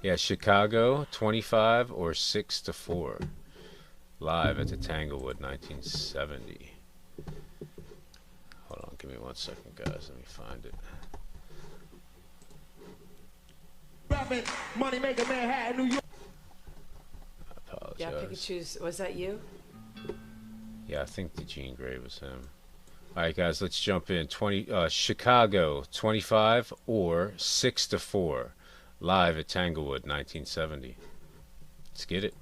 Yeah, Chicago, 25 or 6 to 4. Live at the Tanglewood, 1970. Hold on, give me 1 second, guys. Let me find it. Money maker Manhattan, New York. I apologize. Yeah, pick and choose. Was that you? Yeah, I think the Jean Grey was him. All right, guys, let's jump in. Chicago, 25 or 6 to 4. Live at Tanglewood, 1970. Let's get it.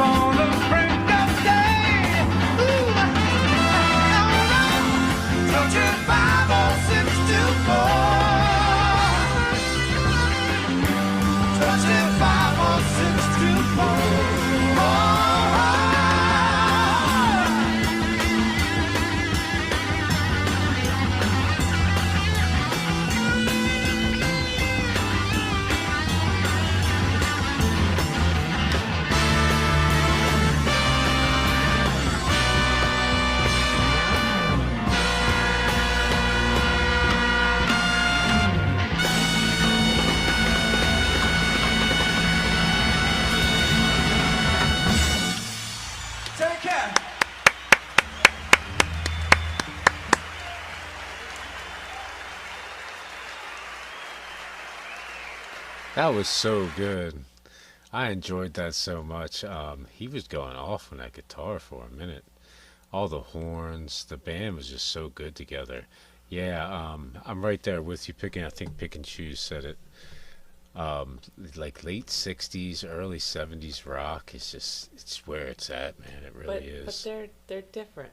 before the break of day. Ooh, touching 5 or 6 to 4. Touching 5 or 6 to 4. Take care. That was so good. I enjoyed that so much. He was going off on that guitar for a minute. All the horns, the band was just so good together. Yeah, I'm right there with you picking. I think Pick and Choose said it. Like late '60s, early '70s rock is it's where it's at, man. It really But is. they're different.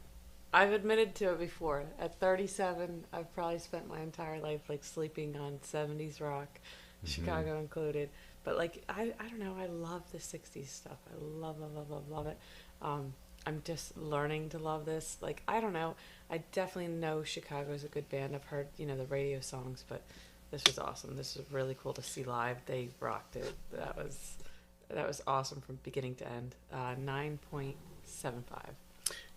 I've admitted to it before. At 37, I've probably spent my entire life like sleeping on 70s rock, Hmm. Chicago included. But like I don't know, I love the 60s stuff. I love it. I'm just learning to love this. Like I don't know, I definitely know Chicago's a good band. I've heard, the radio songs, but this was awesome. This was really cool to see live. They rocked it. That was awesome from beginning to end. 9.75.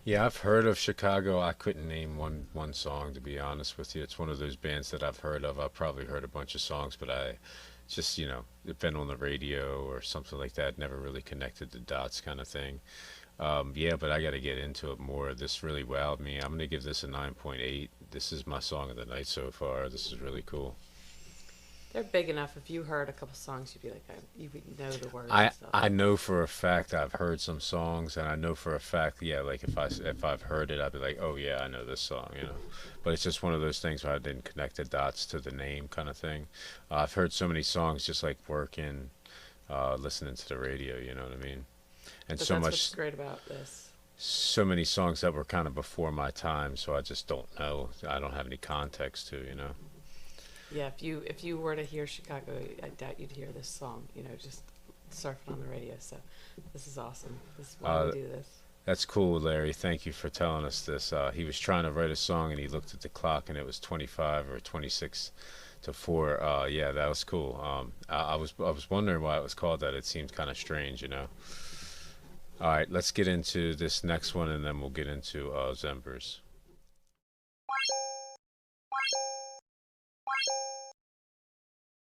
Yeah, I've heard of Chicago. I couldn't name one song to be honest with you. It's one of those bands that I've heard of. I've probably heard a bunch of songs, but I just it's been on the radio or something like that. Never really connected the dots, kind of thing. Yeah, but I got to get into it more. This really wowed me. I'm gonna give this a 9.8. This is my song of the night so far. This is really cool. They're big enough. If you heard a couple songs, you'd be like, you would know the words and I stuff. I know for a fact I've heard some songs, and I know for a fact, yeah, like if I've heard it, I'd be like, oh yeah, I know this song. But it's just one of those things where I didn't connect the dots to the name, kind of thing. I've heard so many songs just like working, listening to the radio. You know what I mean? And But so that's what's much, great about this. so many songs that were kind of before my time, so I just don't know. I don't have any context to. Yeah, if you were to hear Chicago, I doubt you'd hear this song. Just surfing on the radio. So this is awesome. This is why we Uh, do this. That's cool, Larry. Thank you for telling us this. He was trying to write a song and he looked at the clock and it was 25 or 26 to 4. Yeah, that was cool. I was wondering why it was called that. It seemed kind of strange. All right, let's get into this next one and then we'll get into Zembers.